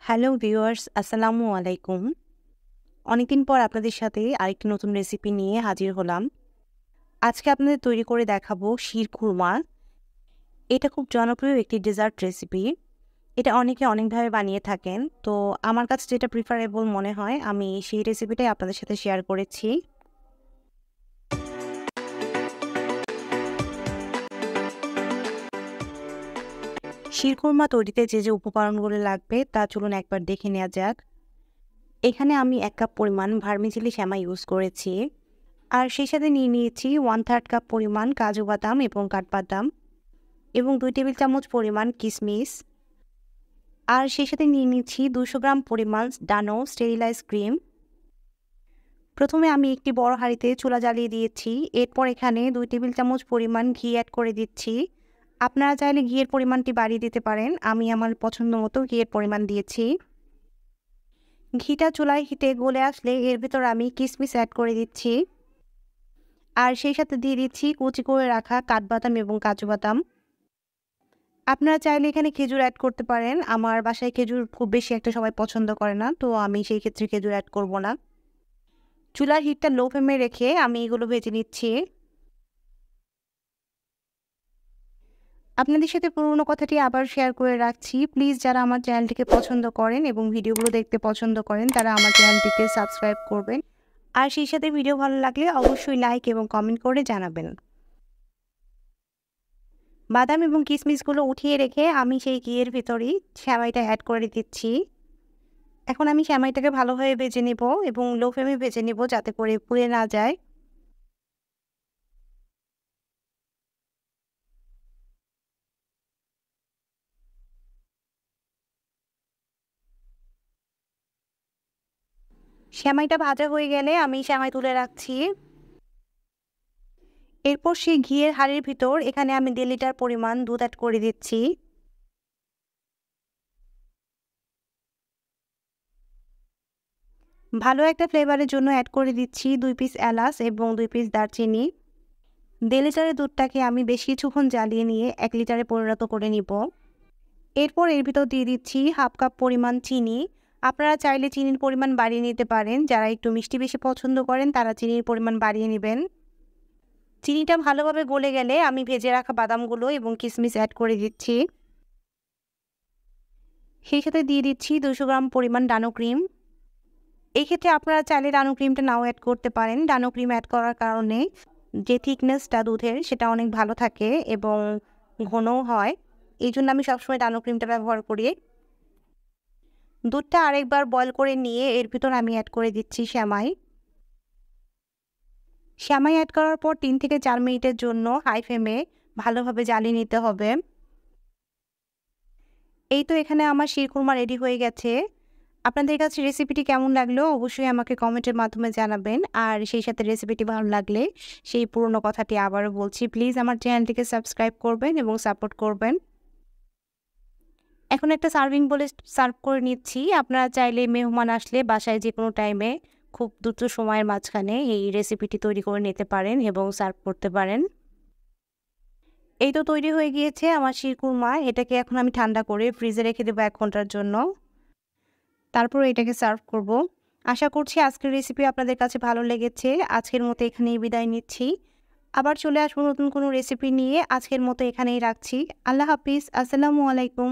Hello viewers, আসসালামু আলাইকুম। অনেকদিন পর আপনাদের সাথে আরেকটি নতুন রেসিপি নিয়ে হাজির হলাম। আজকে আপনাদের তৈরি করে দেখাবো শিরখুরমা। এটা খুব জনপ্রিয় একটি ডেজার্ট রেসিপি। এটা অনেকে অনেকভাবে বানিয়ে থাকেন। তো আমার কাছে যেটা প্রিফারেবল মনে হয় আমি সেই রেসিপিটাই আপনাদের সাথে শেয়ার করেছি। শিরখুরমা তৈরিতে যে উপকরণগুলো লাগবে তা চলুন একবার দেখে নেওয়া যাক। এখানে আমি 1 কাপ পরিমাণ ভার্মিসেলি সেমাই ইউজ করেছি। আর সেই সাথে নিয়ে নিয়েছি 1/3 কাপ পরিমাণ কাজু বাদাম এবং কাঠবাদাম এবং 2 টেবিল চামচ পরিমাণ কিশমিশ। আর সেই সাথে নিয়ে নিচ্ছি 200 গ্রাম পরিমাণ ডানো স্টেরিলাইজ ক্রিম। প্রথমে আমি একটি বড় হাঁড়িতে চুলা জ্বালিয়ে দিয়েছি। এরপর এখানে 2 টেবিল চামচ পরিমাণ ঘি অ্যাড করে দিচ্ছি। আপনারা চাইলে ঘিয়ের পরিমাণটি বাড়িয়ে দিতে পারেন। আমি আমার পছন্দ মতো ঘিয়ের পরিমাণ দিয়েছি। ঘিটা চুলায় হিটে গলে আসলে এর ভিতর আমি কিশমিশ অ্যাড করে দিচ্ছি। আর সেই সাথে দিয়ে দিচ্ছি কুচি করে রাখা কাঠবাদাম এবং কাজু বাদাম। আপনারা চাইলে এখানে খেজুর অ্যাড করতে পারেন। আমার বাসায় খেজুর খুব বেশি একটা সবাই পছন্দ করে না, তো আমি সেই ক্ষেত্রে খেজুর অ্যাড করব না। চুলার হিটটা লো ফ্লেমে রেখে আমি এগুলো ভেজে নিচ্ছি। আপনাদের সাথে পুরনো কথাটি আবার শেয়ার করে রাখছি। প্লিজ যারা আমার চ্যানেলটিকে পছন্দ করেন এবং ভিডিওগুলো দেখতে পছন্দ করেন তারা আমার চ্যানেলটিকে সাবস্ক্রাইব করবেন। আর সেই সাথে ভিডিও ভালো লাগলে অবশ্যই লাইক এবং কমেন্ট করে জানাবেন। বাদাম এবং কিশমিশগুলো উঠিয়ে রেখে আমি সেই ঘিয়ের ভিতরেই সেমাইটা অ্যাড করে দিচ্ছি। এখন আমি সেমাইটাকে ভালোভাবে ভেজে নেব এবং লো ফ্লেমে ভেজে নেব যাতে করে পুড়ে না যায়। সেমাইটা ভাজা হয়ে গেলে আমি সেমাই তুলে রাখছি। এরপর সেই ঘিয়ের হাঁড়ির ভিতর এখানে আমি 1.5 লিটার পরিমাণ দুধ অ্যাড করে দিচ্ছি। ভালো একটা ফ্লেভারের জন্য অ্যাড করে দিচ্ছি 2 পিস এলাচ এবং 2 পিস দারচিনি। 1.5 লিটারের দুধটাকে আমি বেশ কিছুক্ষণ জ্বালিয়ে নিয়ে 1 লিটারে পরিণত করে নিব। এরপর এর ভিতর দিয়ে দিচ্ছি হাফ কাপ পরিমাণ চিনি। আপনারা চাইলে চিনির পরিমাণ বাড়িয়ে নিতে পারেন। যারা একটু মিষ্টি বেশি পছন্দ করেন তারা চিনির পরিমাণ বাড়িয়ে নেবেন। চিনিটা ভালোভাবে গলে গেলে আমি ভেজে রাখা বাদামগুলো এবং কিশমিশ অ্যাড করে দিচ্ছি। সেই সাথে দিয়ে দিচ্ছি 200 গ্রাম পরিমাণ ডানো ক্রিম। এই ক্ষেত্রে আপনারা চাইলে ডানো ক্রিমটা নাও অ্যাড করতে পারেন। ডানো ক্রিম অ্যাড করার কারণে যে থিকনেসটা দুধের সেটা অনেক ভালো থাকে এবং ঘনও হয়। এই জন্য আমি সবসময় ডানো ক্রিমটা ব্যবহার করি। দুধটা আরেকবার বয়েল করে নিয়ে এর ভিতর আমি অ্যাড করে দিচ্ছি সেমাই। সেমাই অ্যাড করার পর 3 থেকে 4 মিনিটের জন্য হাই ফ্লেমে ভালোভাবে জ্বালিয়ে নিতে হবে। এই তো এখানে আমার শিরখুরমা রেডি হয়ে গেছে। আপনাদের কাছে রেসিপিটি কেমন লাগলো অবশ্যই আমাকে কমেন্টের মাধ্যমে জানাবেন। আর সেই সাথে রেসিপিটি ভালো লাগলে সেই পুরনো কথাটি আবারও বলছি, প্লিজ আমার চ্যানেলটিকে সাবস্ক্রাইব করবেন এবং সাপোর্ট করবেন। এখন একটা সার্ভিং বলে সার্ভ করে নিচ্ছি। আপনারা চাইলে মেহমান আসলে বাসায় যেকোনো টাইমে খুব দ্রুত সময়ের মাঝখানে এই রেসিপিটি তৈরি করে নিতে পারেন এবং সার্ভ করতে পারেন। এই তো তৈরি হয়ে গিয়েছে আমার শিরখুরমা। এটাকে এখন আমি ঠান্ডা করে ফ্রিজে রেখে দেবো 1 ঘন্টার জন্য। তারপর এটাকে সার্ভ করব। আশা করছি আজকের রেসিপি আপনাদের কাছে ভালো লেগেছে। আজকের মতো এখানেই বিদায় নিচ্ছি। আবার চলে আসবো নতুন কোনো রেসিপি নিয়ে। আজকের মতো এখানেই রাখছি। আল্লাহ হাফিজ। আসসালামু আলাইকুম।